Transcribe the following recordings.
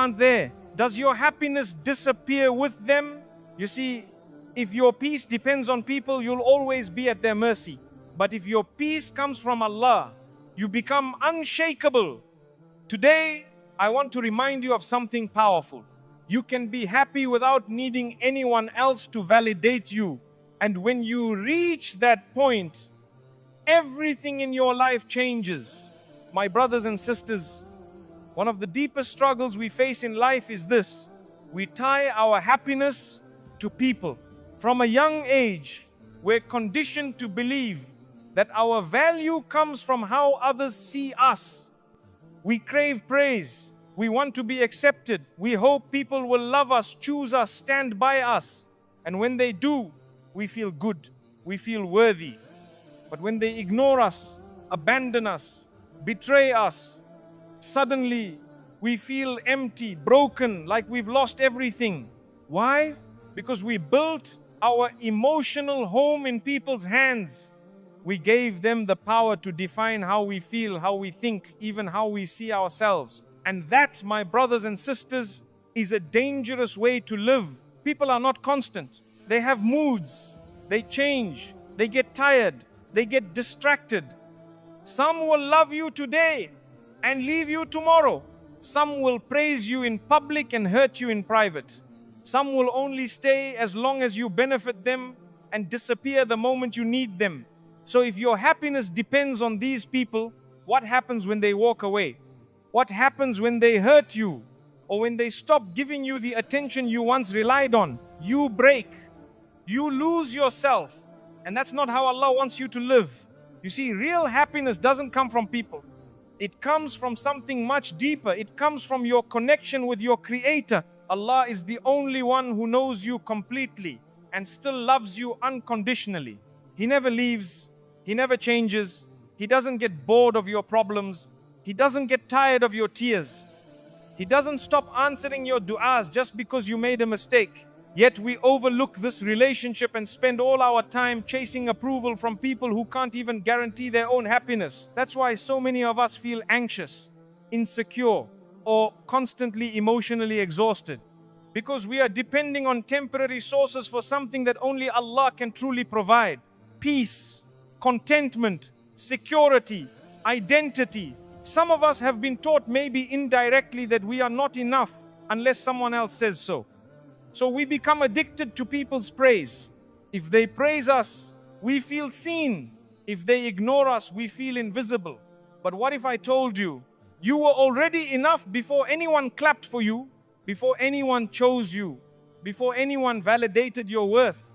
aren't there, does your happiness disappear with them? You see, if your peace depends on people, you'll always be at their mercy. But if your peace comes from Allah, you become unshakable. Today, I want to remind you of something powerful. You can be happy without needing anyone else to validate you. And when you reach that point, everything in your life changes. My brothers and sisters, one of the deepest struggles we face in life is this. We tie our happiness to people. From a young age, we're conditioned to believe that our value comes from how others see us. We crave praise. We want to be accepted. We hope people will love us, choose us, stand by us. And when they do, we feel good. We feel worthy. But when they ignore us, abandon us, betray us, suddenly we feel empty, broken, like we've lost everything. Why? Because we built our emotional home in people's hands. We gave them the power to define how we feel, how we think, even how we see ourselves. And that, my brothers and sisters, is a dangerous way to live. People are not constant. They have moods. They change. They get tired. They get distracted. Some will love you today and leave you tomorrow. Some will praise you in public and hurt you in private. Some will only stay as long as you benefit them and disappear the moment you need them. So if your happiness depends on these people, what happens when they walk away? What happens when they hurt you? Or when they stop giving you the attention you once relied on? You break. You lose yourself. And that's not how Allah wants you to live. You see, real happiness doesn't come from people. It comes from something much deeper. It comes from your connection with your Creator. Allah is the only one who knows you completely and still loves you unconditionally. He never leaves. He never changes. He doesn't get bored of your problems. He doesn't get tired of your tears. He doesn't stop answering your du'as just because you made a mistake. Yet we overlook this relationship and spend all our time chasing approval from people who can't even guarantee their own happiness. That's why so many of us feel anxious, insecure, or constantly emotionally exhausted. Because we are depending on temporary sources for something that only Allah can truly provide. Peace, contentment, security, identity. Some of us have been taught, maybe indirectly, that we are not enough unless someone else says so. So we become addicted to people's praise. If they praise us, we feel seen. If they ignore us, we feel invisible. But what if I told you, you were already enough before anyone clapped for you, before anyone chose you, before anyone validated your worth?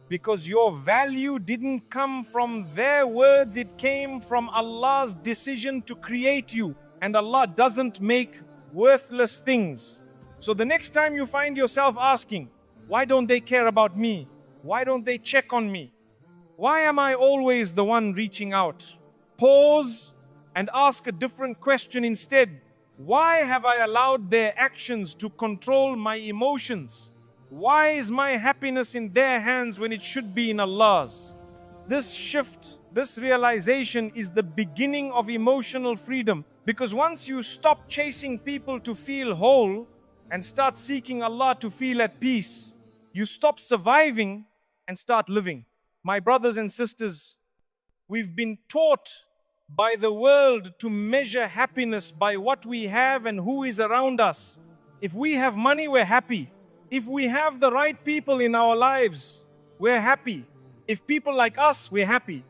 Because your value didn't come from their words, it came from Allah's decision to create you. And Allah doesn't make worthless things. So the next time you find yourself asking, why don't they care about me? Why don't they check on me? Why am I always the one reaching out? Pause and ask a different question instead. Why have I allowed their actions to control my emotions? Why is my happiness in their hands when it should be in Allah's? This shift, this realization is the beginning of emotional freedom. Because once you stop chasing people to feel whole and start seeking Allah to feel at peace, you stop surviving and start living. My brothers and sisters, we've been taught by the world to measure happiness by what we have and who is around us. If we have money, we're happy. If we have the right people in our lives, we're happy. If people like us, we're happy.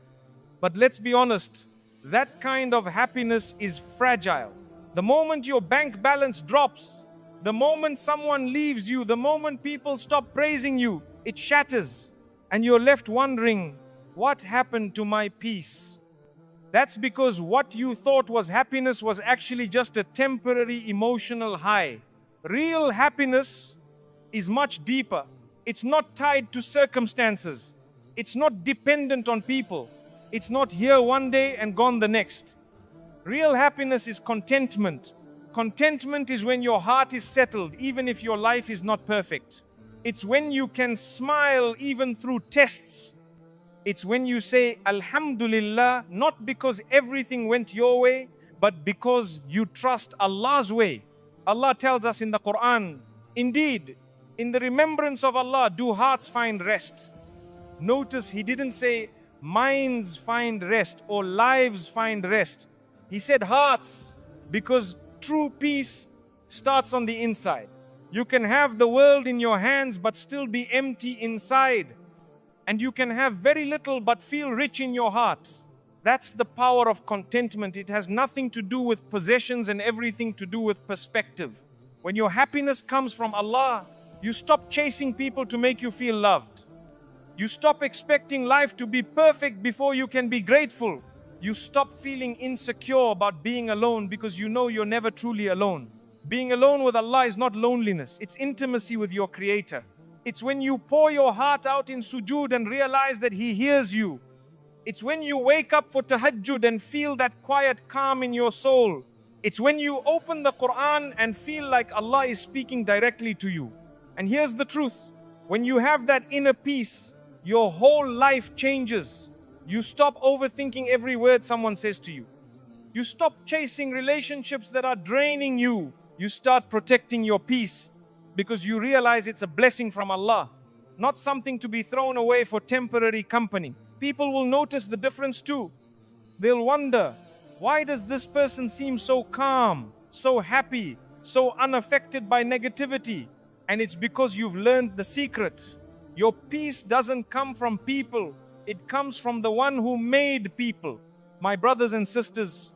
But let's be honest, that kind of happiness is fragile. The moment your bank balance drops, the moment someone leaves you, the moment people stop praising you, it shatters. And you're left wondering, what happened to my peace? That's because what you thought was happiness was actually just a temporary emotional high. Real happiness is much deeper. It's not tied to circumstances. It's not dependent on people. It's not here one day and gone the next. Real happiness is contentment. Contentment is when your heart is settled, even if your life is not perfect. It's when you can smile even through tests. It's when you say, Alhamdulillah, not because everything went your way, but because you trust Allah's way. Allah tells us in the Quran, indeed, in the remembrance of Allah do hearts find rest. Notice He didn't say minds find rest or lives find rest. He said hearts, because true peace starts on the inside. You can have the world in your hands but still be empty inside. And you can have very little but feel rich in your heart. That's the power of contentment. It has nothing to do with possessions and everything to do with perspective. When your happiness comes from Allah, you stop chasing people to make you feel loved. You stop expecting life to be perfect before you can be grateful. You stop feeling insecure about being alone because you know you're never truly alone. Being alone with Allah is not loneliness, it's intimacy with your Creator. It's when you pour your heart out in sujood and realize that He hears you. It's when you wake up for tahajjud and feel that quiet calm in your soul. It's when you open the Quran and feel like Allah is speaking directly to you. And here's the truth. When you have that inner peace, your whole life changes. You stop overthinking every word someone says to you. You stop chasing relationships that are draining you. You start protecting your peace because you realize it's a blessing from Allah, not something to be thrown away for temporary company. People will notice the difference too. They'll wonder, why does this person seem so calm, so happy, so unaffected by negativity? And it's because you've learned the secret. Your peace doesn't come from people. It comes from the one who made people. My brothers and sisters,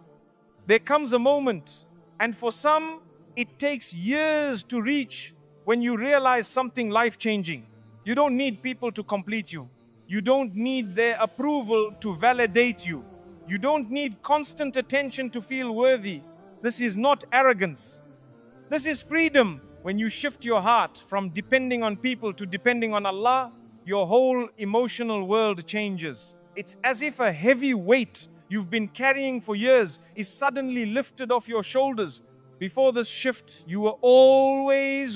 there comes a moment, and for some, it takes years to reach when you realize something life-changing. You don't need people to complete you. You don't need their approval to validate you. You don't need constant attention to feel worthy. This is not arrogance. This is freedom. When you shift your heart from depending on people to depending on Allah, your whole emotional world changes. It's as if a heavy weight you've been carrying for years is suddenly lifted off your shoulders. Before this shift, you were always